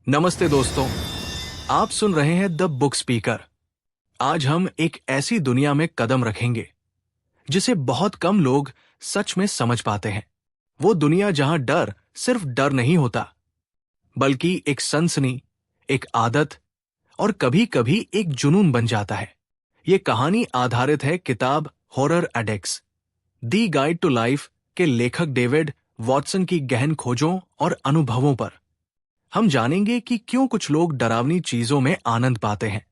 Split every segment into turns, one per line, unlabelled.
नमस्ते दोस्तों, आप सुन रहे हैं द बुक स्पीकर। आज हम एक ऐसी दुनिया में कदम रखेंगे जिसे बहुत कम लोग सच में समझ पाते हैं। वो दुनिया जहां डर सिर्फ डर नहीं होता, बल्कि एक सनसनी, एक आदत और कभी-कभी एक जुनून बन जाता है। ये कहानी आधारित है किताब horror addicts, the guide to life के लेखक डेविड वॉटसन की गहन खोजों और अनुभवों पर। हम जानेंगे कि क्यों कुछ लोग डरावनी चीजों में आनंद पाते हैं,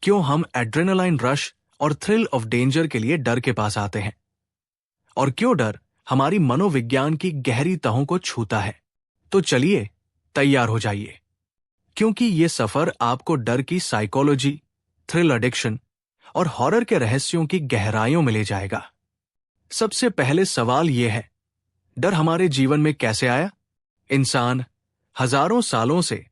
क्यों हम एड्रेनालाइन रश और थ्रिल ऑफ डेंजर के लिए डर के पास आते हैं, और क्यों डर हमारी मनोविज्ञान की गहरी तहों को छूता है। तो चलिए तैयार हो जाइए, क्योंकि ये सफर आपको डर की साइकोलॉजी, थ्रिल एडिक्शन और हॉरर के रहस्यों की गहराइयों में ले जाएगा। सबसे पहले सवाल यह है, डर हमारे जीवन में कैसे आया? इंसान हजारों सालों से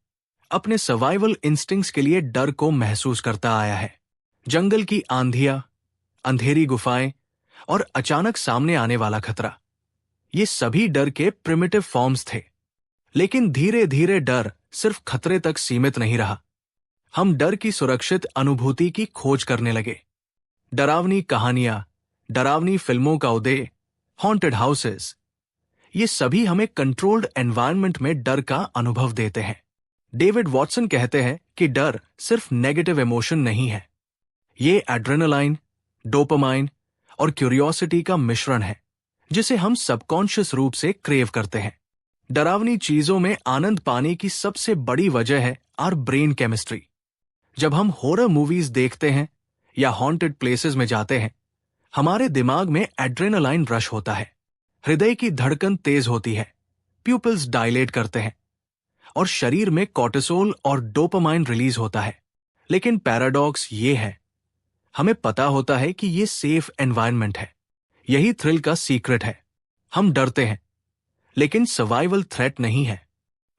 अपने सर्वाइवल इंस्टिंक्ट्स के लिए डर को महसूस करता आया है। जंगल की आंधियां, अंधेरी गुफाएं और अचानक सामने आने वाला खतरा, ये सभी डर के प्रिमिटिव फॉर्म्स थे। लेकिन धीरे धीरे डर सिर्फ खतरे तक सीमित नहीं रहा। हम डर की सुरक्षित अनुभूति की खोज करने लगे। डरावनी कहानियां, डरावनी फिल्मों का उदय, हॉन्टेड हाउसेस, ये सभी हमें कंट्रोल्ड एनवायरनमेंट में डर का अनुभव देते हैं। डेविड वॉटसन कहते हैं कि डर सिर्फ नेगेटिव इमोशन नहीं है, ये एड्रेनालाइन, डोपामाइन और क्यूरियोसिटी का मिश्रण है, जिसे हम सबकॉन्शियस रूप से क्रेव करते हैं। डरावनी चीजों में आनंद पाने की सबसे बड़ी वजह है आवर ब्रेन केमिस्ट्री। जब हम हॉरर मूवीज देखते हैं या हॉन्टेड प्लेसेस में जाते हैं, हमारे दिमाग में एड्रेनालाइन रश होता है, हृदय की धड़कन तेज होती है, प्यूपिल्स डायलेट करते हैं और शरीर में कॉर्टिसोल और डोपामाइन रिलीज होता है। लेकिन पैराडॉक्स ये है, हमें पता होता है कि ये सेफ एनवायरनमेंट है, यही थ्रिल का सीक्रेट है। हम डरते हैं, लेकिन सर्वाइवल थ्रेट नहीं है।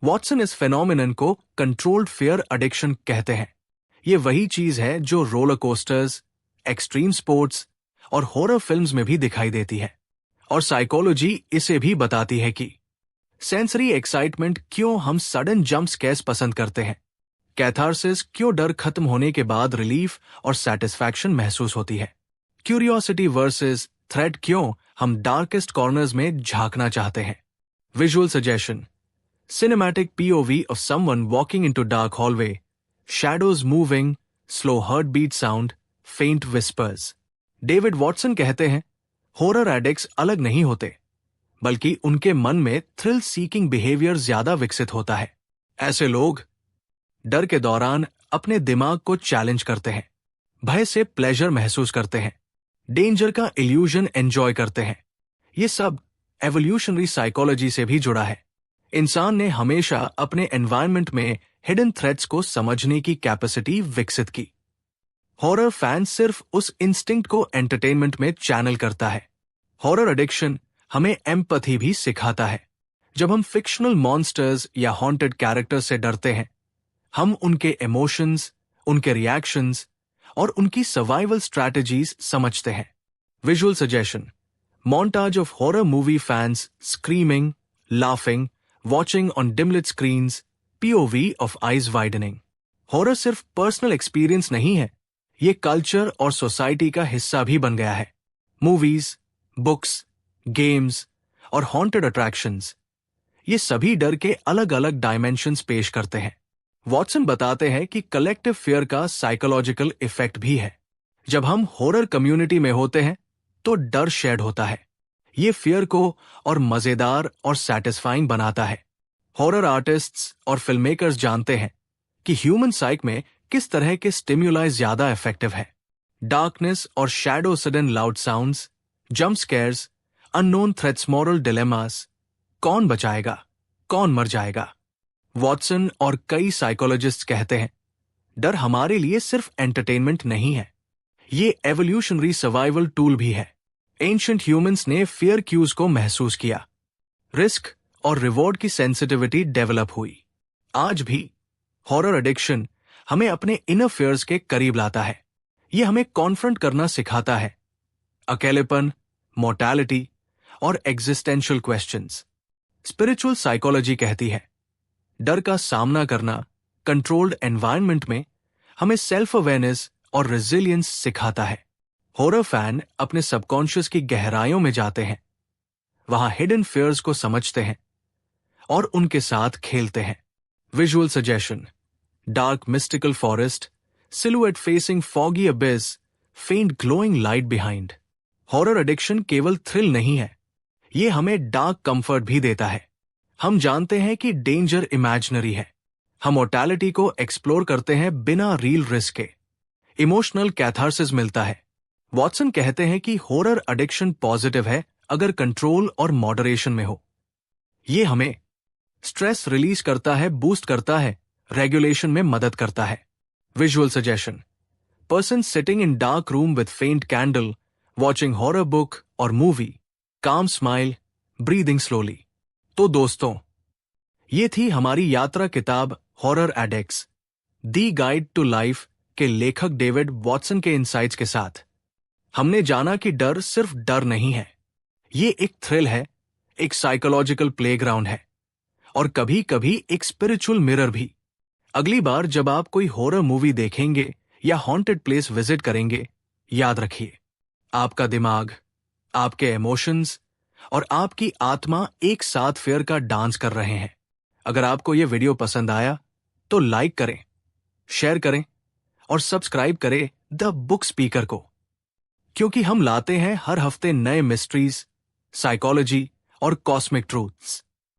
वॉटसन इस फेनोमेनन को कंट्रोल्ड फियर एडिक्शन कहते हैं। ये वही चीज है जो रोलर कोस्टर्स, एक्सट्रीम स्पोर्ट्स और हॉरर फिल्म्स में भी दिखाई देती है। और साइकोलॉजी इसे भी बताती है कि सेंसरी एक्साइटमेंट क्यों हम सडन जंप स्कैर्स पसंद करते हैं, कैथारसिस क्यों डर खत्म होने के बाद रिलीफ और सेटिस्फैक्शन महसूस होती है, क्यूरियोसिटी वर्सेस थ्रेट क्यों हम डार्केस्ट कॉर्नर्स में झांकना चाहते हैं। Visual suggestion, cinematic POV of someone walking into dark hallway, shadows moving, slow heart beat sound, faint whispers. David Watson कहते हैं, हॉरर एडिक्ट्स अलग नहीं होते, बल्कि उनके मन में थ्रिल सीकिंग बिहेवियर ज्यादा विकसित होता है। ऐसे लोग डर के दौरान अपने दिमाग को चैलेंज करते हैं, भय से प्लेजर महसूस करते हैं, डेंजर का इल्यूजन एंजॉय करते हैं। ये सब एवोल्यूशनरी साइकोलॉजी से भी जुड़ा है। इंसान ने हमेशा अपने एनवायरनमेंट में हिडन थ्रेट्स को समझने की कैपेसिटी विकसित की। हॉरर फैन सिर्फ उस इंस्टिंक्ट को एंटरटेनमेंट में चैनल करता है। हॉरर एडिक्शन हमें एम्पैथी भी सिखाता है। जब हम फिक्शनल मॉन्स्टर्स या हॉन्टेड कैरेक्टर्स से डरते हैं, हम उनके इमोशंस, उनके रिएक्शंस और उनकी सर्वाइवल स्ट्रैटेजीज समझते हैं। Visual suggestion, montage of horror movie fans screaming, laughing, watching on dim-lit screens, POV of eyes widening. Horror सिर्फ पर्सनल एक्सपीरियंस नहीं है, ये कल्चर और सोसाइटी का हिस्सा भी बन गया है। मूवीज, बुक्स, गेम्स और हॉन्टेड अट्रैक्शंस, ये सभी डर के अलग अलग डायमेंशंस पेश करते हैं। वॉटसन बताते हैं कि कलेक्टिव फियर का साइकोलॉजिकल इफेक्ट भी है। जब हम हॉरर कम्युनिटी में होते हैं तो डर शेड होता है, ये फियर को और मजेदार और सैटिस्फाइंग बनाता है। हॉरर आर्टिस्ट्स और फिल्म मेकर्स जानते हैं कि ह्यूमन साइक में किस तरह के स्टिम्युलाई ज्यादा इफेक्टिव है। डार्कनेस और shadow, sudden loud sounds, jump scares, unknown threats, moral dilemmas, कौन बचाएगा, कौन मर जाएगा। वॉटसन और कई साइकोलॉजिस्ट्स कहते हैं, डर हमारे लिए सिर्फ एंटरटेनमेंट नहीं है, ये एवोल्यूशनरी सर्वाइवल टूल भी है। एंशिएंट ह्यूमंस ने फियर क्यूज को महसूस किया, रिस्क और रिवॉर्ड की सेंसिटिविटी डेवलप हुई। आज भी हॉरर एडिक्शन हमें अपने इनर फियर्स के करीब लाता है। ये हमें कॉन्फ्रंट करना सिखाता है, अकेलेपन, मोर्टैलिटी और एग्जिस्टेंशियल क्वेश्चंस। स्पिरिचुअल साइकोलॉजी कहती है, डर का सामना करना कंट्रोल्ड एनवायरनमेंट में हमें सेल्फ अवेयरनेस और रेजिलियंस सिखाता है। हॉरर फैन अपने सबकॉन्शियस की गहराइयों में जाते हैं, वहां हिडन फियर्स को समझते हैं और उनके साथ खेलते हैं। Visual suggestion: dark mystical forest, silhouette facing foggy abyss, faint glowing light behind. Horror addiction केवल थ्रिल नहीं है, ये हमें डार्क कंफर्ट भी देता है। हम जानते हैं कि डेंजर इमेजिनरी है, हम मोर्टैलिटी को एक्सप्लोर करते हैं बिना रियल रिस्क के। इमोशनल कैथारसिस मिलता है। वॉटसन कहते हैं कि हॉरर एडिक्शन पॉजिटिव है अगर कंट्रोल और मॉडरेशन में हो। ये हमें स्ट्रेस रिलीज करता है, बूस्ट करता है, रेगुलेशन में मदद करता है। Visual suggestion: person sitting in dark room with faint candle, watching horror book और movie, calm smile, breathing slowly. तो दोस्तों, ये थी हमारी यात्रा किताब horror addicts, the guide to life के लेखक डेविड वॉटसन के इनसाइट्स के साथ। हमने जाना कि डर सिर्फ डर नहीं है, ये एक थ्रिल है, एक साइकोलॉजिकल प्लेग्राउंड है और कभी कभी एक स्पिरिचुअल मिरर भी। अगली बार जब आप कोई हॉरर मूवी देखेंगे या हॉन्टेड प्लेस विजिट करेंगे, याद रखिए, आपका दिमाग, आपके इमोशंस और आपकी आत्मा एक साथ फेयर का डांस कर रहे हैं। अगर आपको यह वीडियो पसंद आया तो लाइक करें, शेयर करें और सब्सक्राइब करें द बुक स्पीकर को, क्योंकि हम लाते हैं हर हफ्ते नए मिस्ट्रीज, साइकोलॉजी और कॉस्मिक ट्रूथ्स।